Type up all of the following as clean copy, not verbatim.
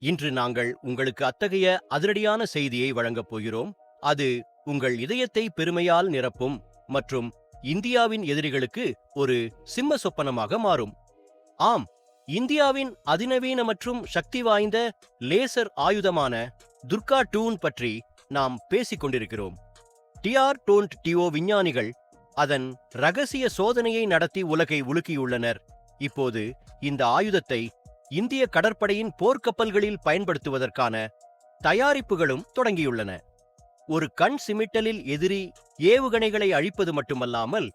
இன்று நாங்கள் உங்களுக்கு அத்தகைய அதிரடியான செய்தியை வழங்கப் போகிறோம். அது உங்கள் இதயத்தை பெருமையால் நிரப்பும் மற்றும் இந்தியாவின் எதிரிகளுக்கு ஒரு சிம்ம சொப்பனமாக மாறும். ஆம், இந்தியாவின் அதிநவீன மற்றும் சக்தி வாய்ந்த லேசர் ஆயுதமான துர்கா டூன் பற்றி நாம் பேசிக் கொண்டிருக்கிறோம். TR-20 விஞ்ஞானிகள் அதன் ரகசிய சோதனையை நடத்தி உலகை உலுக்கியுள்ளனர். இப்போது இந்த ஆயுதத்தை இந்திய கடற்படையின் போர்க்கப்பல்களில் பயன்படுத்துவதற்கான தயாரிப்புகளும் தொடங்கியுள்ளன. ஒரு கண் சிமிட்டலில் எதிரி ஏவுகணைகளை அழிப்பது மட்டுமல்லாமல்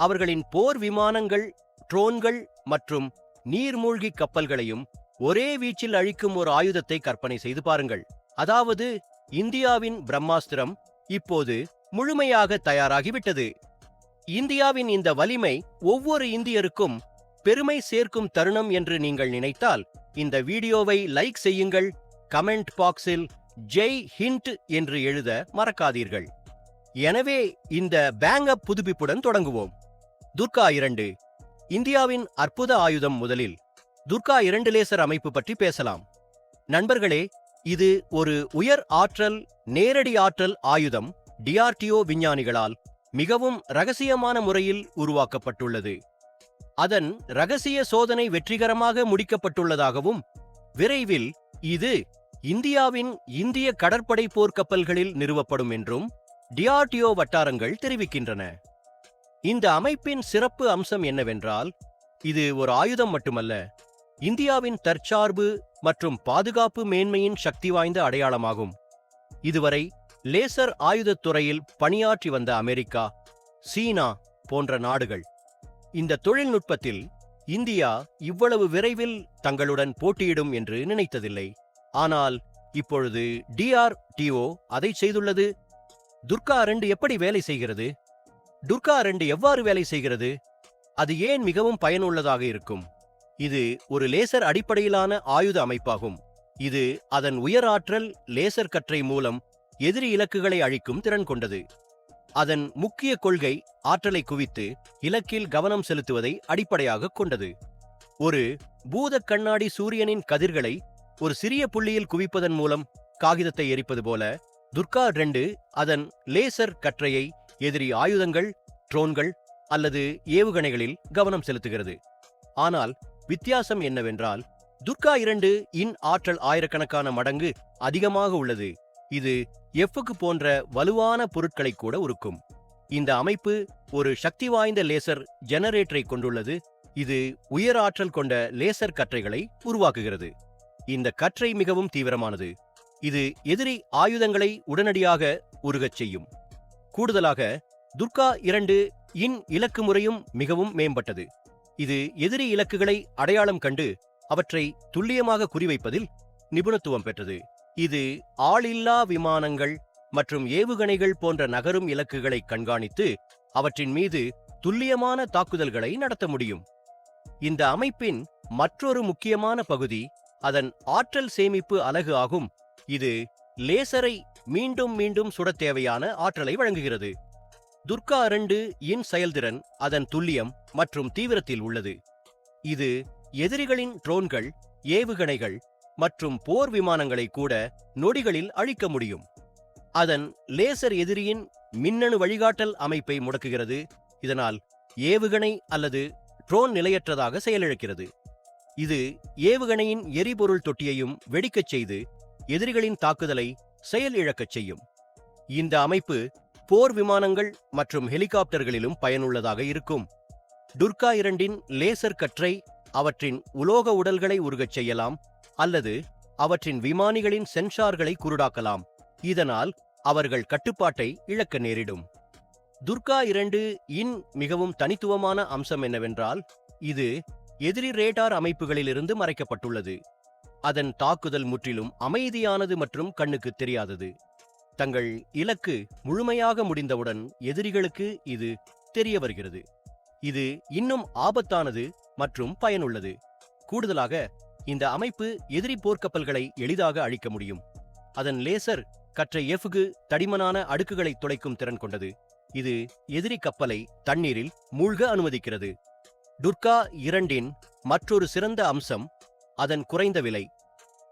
அவர்களின் போர் விமானங்கள், ட்ரோன்கள் மற்றும் நீர்மூழ்கி கப்பல்களையும் ஒரே வீச்சில் அழிக்கும் ஒரு ஆயுதத்தை கற்பனை செய்து பாருங்கள். அதாவது இந்தியாவின் பிரம்மாஸ்திரம் இப்போது முழுமையாக தயாராகிவிட்டது. இந்தியாவின் இந்த வலிமை ஒவ்வொரு இந்தியருக்கும் பெருமை சேர்க்கும் தருணம் என்று நீங்கள் நினைத்தால் இந்த வீடியோவை லைக் செய்யுங்கள். கமெண்ட் பாக்ஸில் ஜெய் ஹிண்ட் என்று எழுத மறக்காதீர்கள். எனவே இந்த பேங் அப் புதுப்பிப்புடன் தொடங்குவோம். துர்கா 2 இந்தியாவின் அற்புத ஆயுதம். முதலில் துர்கா 2 லேசர் அமைப்பு பற்றி பேசலாம். நண்பர்களே, இது ஒரு உயர் ஆற்றல் நேரடி ஆற்றல் ஆயுதம். DRDO விஞ்ஞானிகளால் மிகவும் ரகசியமான முறையில் உருவாக்கப்பட்டுள்ளது. அதன் ரகசிய சோதனை வெற்றிகரமாக முடிக்கப்பட்டுள்ளதாகவும் விரைவில் இது இந்திய கடற்படை போர்க்கப்பல்களில் நிறுவப்படும் என்றும் DRDO வட்டாரங்கள் தெரிவிக்கின்றன. இந்த அமைப்பின் சிறப்பு அம்சம் என்னவென்றால், இது ஒரு ஆயுதம் மட்டுமல்ல, இந்தியாவின் தற்சார்பு மற்றும் பாதுகாப்பு மேன்மையின் சக்தி வாய்ந்த அடையாளமாகும். இதுவரை லேசர் ஆயுதத் துறையில் பணியாற்றி வந்த அமெரிக்கா, சீனா போன்ற நாடுகள் இந்த தொழில்நுட்பத்தில் இந்தியா இவ்வளவு விரைவில் தங்களுடன் போட்டியிடும் என்று நினைத்ததில்லை. ஆனால் இப்பொழுது DRDO அதை செய்துள்ளது. துர்கா 2 எப்படி வேலை செய்கிறது? துர்கா 2 எவ்வாறு வேலை செய்கிறது? அது ஏன் மிகவும் பயனுள்ளதாக இருக்கும்? இது ஒரு லேசர் அடிப்படையிலான ஆயுத அமைப்பாகும். இது அதன் உயர் ஆற்றல் லேசர் கற்றை மூலம் எதிரி இலக்குகளை அழிக்கும் திறன் கொண்டது. அதன் முக்கிய கொள்கை ஆற்றலை குவித்து இலக்கில் கவனம் செலுத்துவதை அடிப்படையாக கொண்டது. ஒரு பூத கண்ணாடி சூரியனின் கதிர்களை ஒரு சிறிய புள்ளியில் குவிப்பதன் மூலம் காகிதத்தை எரிப்பது போல துர்கா 2 அதன் லேசர் கற்றையை எதிரி ஆயுதங்கள், ட்ரோன்கள் அல்லது ஏவுகணைகளில் கவனம் செலுத்துகிறது. ஆனால் வித்தியாசம் என்னவென்றால், துர்கா 2 இன் ஆற்றல் ஆயிரக்கணக்கான மடங்கு அதிகமாக உள்ளது. இது F-க்கு போன்ற வலுவான பொருட்களை கூட உருக்கும். இந்த அமைப்பு ஒரு சக்தி வாய்ந்த லேசர் ஜெனரேட்டரை கொண்டுள்ளது. இது உயர் ஆற்றல் கொண்ட லேசர் கற்றைகளை உருவாக்குகிறது. இந்த கற்றை மிகவும் தீவிரமானது. இது எதிரி ஆயுதங்களை உடனடியாக உருகச் செய்யும். கூடுதலாக துர்கா 2 இன் இலக்கு முறையும் மிகவும் மேம்பட்டது. இது எதிரி இலக்குகளை அடையாளம் கண்டு அவற்றை துல்லியமாக குறிவைப்பதில் நிபுணத்துவம் பெற்றது. இது ஆளில்லா விமானங்கள் மற்றும் ஏவுகணைகள் போன்ற நகரும் இலக்குகளை கண்காணித்து அவற்றின் மீது துல்லியமான தாக்குதல்களை நடத்த முடியும். இந்த அமைப்பின் மற்றொரு முக்கியமான பகுதி அதன் ஆற்றல் சேமிப்பு அலகு ஆகும். இது லேசரை மீண்டும் மீண்டும் சுடத் தேவையான ஆற்றலை வழங்குகிறது. துர்கா 2 இன் செயல்திறன் அதன் துல்லியம் மற்றும் தீவிரத்தில் உள்ளது. இது எதிரிகளின் ட்ரோன்கள், ஏவுகணைகள் மற்றும் போர் விமானங்களை கூட நொடிகளில் அழிக்க முடியும். அதன் லேசர் எதிரியின் மின்னணு வழிகாட்டல் அமைப்பை முடக்குகிறது. இதனால் ஏவுகணை அல்லது ட்ரோன் நிலையற்றதாக செயலிழக்கிறது. இது ஏவுகணையின் எரிபொருள் தொட்டியையும் வெடிக்கச் செய்து எதிரிகளின் தாக்குதலை செயலிழக்கச் செய்யும். இந்த அமைப்பு போர் விமானங்கள் மற்றும் ஹெலிகாப்டர்களிலும் பயனுள்ளதாக இருக்கும். துர்கா 2 லேசர் கற்றை அவற்றின் உலோக உடல்களை உருகச் செய்யலாம் அல்லது அவற்றின் விமானிகளின் சென்சார்களை குருடாக்கலாம். இதனால் அவர்கள் கட்டுப்பாட்டை இழக்க நேரிடும். துர்கா 2 இன் மிகவும் தனித்துவமான அம்சம் என்னவென்றால், இது எதிரி ரேடார் அமைப்புகளிலிருந்து மறைக்கப்பட்டுள்ளது. அதன் தாக்குதல் முற்றிலும் அமைதியானது மற்றும் கண்ணுக்கு தெரியாதது. தங்கள் இலக்கு முழுமையாக முடிந்தவுடன் எதிரிகளுக்கு இது தெரிய வருகிறது. இது இன்னும் ஆபத்தானது மற்றும் பயனுள்ளது. கூடுதலாக இந்த அமைப்பு எதிரி போர்க்கப்பல்களை எளிதாக அழிக்க முடியும். அதன் லேசர் கற்றை F-க்கு தடிமனான அடுக்குகளை துளைக்கும் திறன் கொண்டது. இது எதிரி கப்பலை தண்ணீரில் மூழ்க அனுமதிக்கிறது. துர்கா 2 மற்றொரு சிறந்த அம்சம் அதன் குறைந்த விலை.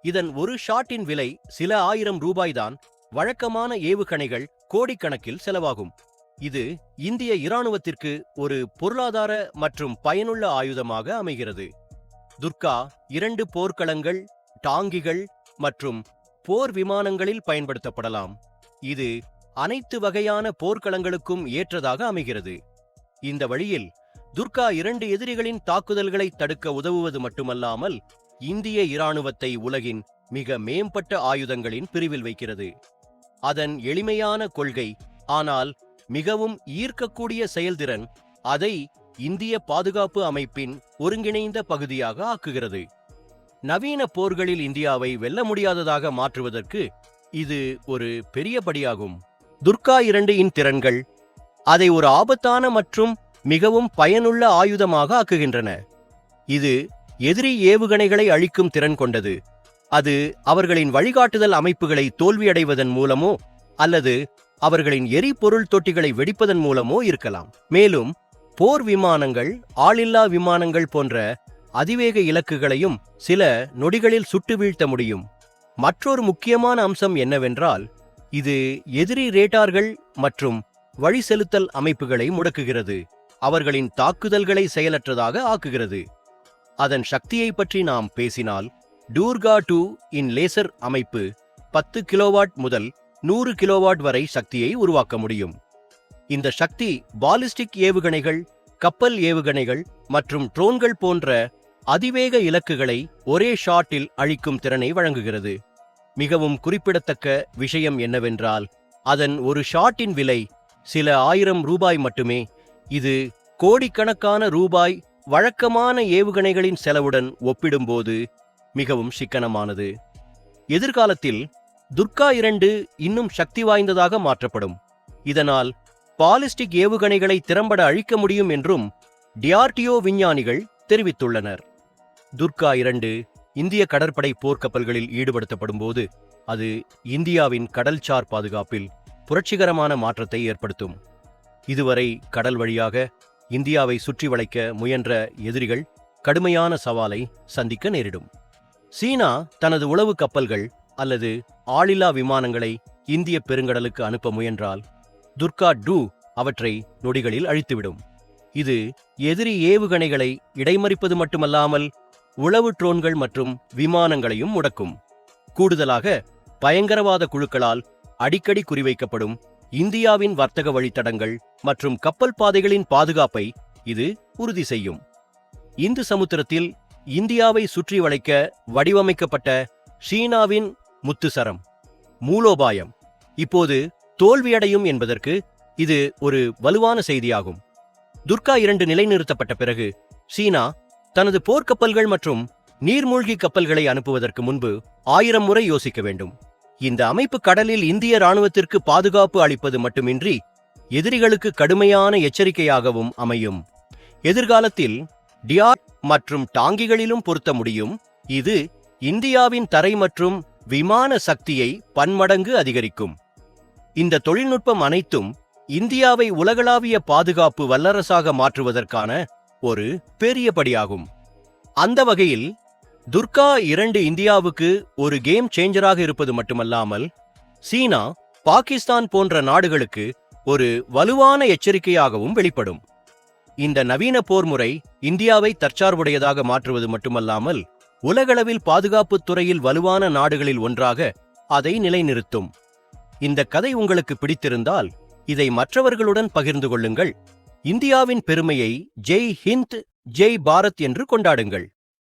இதன் ஒரு ஷாட்டின் விலை சில ஆயிரம் ரூபாய்தான். வழக்கமான ஏவுகணைகள் கோடிக்கணக்கில் செலவாகும். இது இந்திய இராணுவத்திற்கு ஒரு பொருளாதார மற்றும் பயனுள்ள ஆயுதமாக அமைகிறது. துர்கா 2 போர்க்களங்கள், டாங்கிகள் மற்றும் போர் விமானங்களில் பயன்படுத்தப்படலாம். இது அனைத்து வகையான போர்க்களங்களுக்கும் ஏற்றதாக அமைகிறது. இந்த வழியில் துர்கா 2 எதிரிகளின் தாக்குதல்களை தடுக்க உதவுவது மட்டுமல்லாமல் இந்திய இராணுவத்தை உலகின் மிக மேம்பட்ட ஆயுதங்களின் பிரிவில் வைக்கிறது. அதன் எளிமையான கொள்கை ஆனால் மிகவும் ஈர்க்கக்கூடிய செயல்திறன் அதை இந்திய பாதுகாப்பு அமைப்பின் ஒருங்கிணைந்த பகுதியாக ஆக்குகிறது. நவீன போர்களில் இந்தியாவை வெல்ல முடியாததாக மாற்றுவதற்கு இது ஒரு பெரிய படியாகும். துர்கா 2 இன் திறன்கள் அதை ஒரு ஆபத்தான மற்றும் மிகவும் பயனுள்ள ஆயுதமாக ஆக்குகின்றன. இது எதிரி ஏவுகணைகளை அழிக்கும் திறன் கொண்டது. அது அவர்களின் வழிகாட்டுதல் அமைப்புகளை தோல்வியடைவதன் மூலமோ அல்லது அவர்களின் எரிபொருள் தொட்டிகளை வெடிப்பதன் மூலமோ இருக்கலாம். மேலும் போர் விமானங்கள், ஆளில்லா விமானங்கள் போன்ற அதிவேக இலக்குகளையும் சில நொடிகளில் சுட்டு வீழ்த்த முடியும். மற்றொரு முக்கியமான அம்சம் என்னவென்றால் இது எதிரி ரேடார்கள் மற்றும் வழி செலுத்தல் அமைப்புகளை முடக்குகிறது. அவர்களின் தாக்குதல்களை செயலற்றதாக ஆக்குகிறது. அதன் சக்தியை பற்றி நாம் பேசினால் டூர்கா 2 இன் லேசர் அமைப்பு 10 கிலோவாட் முதல் 100 கிலோவாட் வரை சக்தியை உருவாக்க முடியும். இந்த சக்தி பாலிஸ்டிக் ஏவுகணைகள், கப்பல் ஏவுகணைகள் மற்றும் ட்ரோன்கள் போன்ற அதிவேக இலக்குகளை ஒரே ஷாட்டில் அழிக்கும் திறனை வழங்குகிறது. மிகவும் குறிப்பிடத்தக்க விஷயம் என்னவென்றால் அதன் ஒரு ஷாட்டின் விலை சில ஆயிரம் ரூபாய் மட்டுமே. இது கோடிக்கணக்கான ரூபாய் வழக்கமான ஏவுகணைகளின் செலவுடன் ஒப்பிடும்போது மிகவும் சிக்கனமானது. எதிர்காலத்தில் துர்கா 2 இன்னும் சக்தி வாய்ந்ததாக மாற்றப்படும். இதனால் பாலிஸ்டிக் ஏவுகணைகளை திறம்பட அழிக்க முடியும் என்றும் டிஆர்டிஓ விஞ்ஞானிகள் தெரிவித்துள்ளனர். துர்கா 2 இந்திய கடற்படை போர்க்கப்பல்களில் ஈடுபடுத்தப்படும் போது அது இந்தியாவின் கடல்சார் பாதுகாப்பில் புரட்சிகரமான மாற்றத்தை ஏற்படுத்தும். இதுவரை கடல் வழியாக இந்தியாவை சுற்றி வளைக்க முயன்ற எதிரிகள் கடுமையான சவாலை சந்திக்க நேரிடும். சீனா தனது உளவு கப்பல்கள் அல்லது ஆளில்லா விமானங்களை இந்திய பெருங்கடலுக்கு அனுப்ப முயன்றால் துர்கா 2 அவற்றை நொடிகளில் அழித்துவிடும். இது எதிரி ஏவுகணைகளை இடைமறிப்பது மட்டுமல்லாமல் உளவு ட்ரோன்கள் மற்றும் விமானங்களையும் முடக்கும். கூடுதலாக பயங்கரவாத குழுக்களால் அடிக்கடி குறிவைக்கப்படும் இந்தியாவின் வர்த்தக வழித்தடங்கள் மற்றும் கப்பல் பாதைகளின் பாதுகாப்பை இது உறுதி செய்யும். இந்து சமுத்திரத்தில் இந்தியாவை சுற்றி வளைக்க வடிவமைக்கப்பட்ட சீனாவின் முத்துசரம் மூலோபாயம் இப்போது தோல்வியடையும் என்பதற்கு இது ஒரு வலுவான செய்தியாகும். துர்கா 2 நிலைநிறுத்தப்பட்ட பிறகு சீனா தனது போர்க்கப்பல்கள் மற்றும் நீர்மூழ்கி கப்பல்களை அனுப்புவதற்கு முன்பு 1000 முறை யோசிக்க வேண்டும். இந்த அமைப்பு கடலில் இந்திய இராணுவத்திற்கு பாதுகாப்பு அளிப்பது மட்டுமின்றி எதிரிகளுக்கு கடுமையான எச்சரிக்கையாகவும் அமையும். எதிர்காலத்தில் டிஆர் மற்றும் டாங்கிகளிலும் பொருத்த முடியும். இது இந்தியாவின் தரை மற்றும் விமான சக்தியை பன்மடங்கு அதிகரிக்கும். இந்த தொழில்நுட்பம் அனைத்தும் இந்தியாவை உலகளாவிய பாதுகாப்பு வல்லரசாக மாற்றுவதற்கான ஒரு பெரிய படியாகும். அந்த வகையில் துர்கா 2 இந்தியாவுக்கு ஒரு கேம் சேஞ்சராக இருப்பது மட்டுமல்லாமல் சீனா, பாகிஸ்தான் போன்ற நாடுகளுக்கு ஒரு வலுவான எச்சரிக்கையாகவும் வெளிப்படும். இந்த நவீன போர் முறை இந்தியாவை தற்சார்புடையதாக மாற்றுவது மட்டுமல்லாமல் உலகளவில் பாதுகாப்புத் துறையில் வலுவான நாடுகளில் ஒன்றாக அதை நிலைநிறுத்தும். இந்த கதை உங்களுக்கு பிடித்திருந்தால் இதை மற்றவர்களுடன் பகிர்ந்து கொள்ளுங்கள். இந்தியாவின் பெருமையை ஜெய் ஹிந்த், ஜெய் பாரத் என்று கொண்டாடுங்கள்.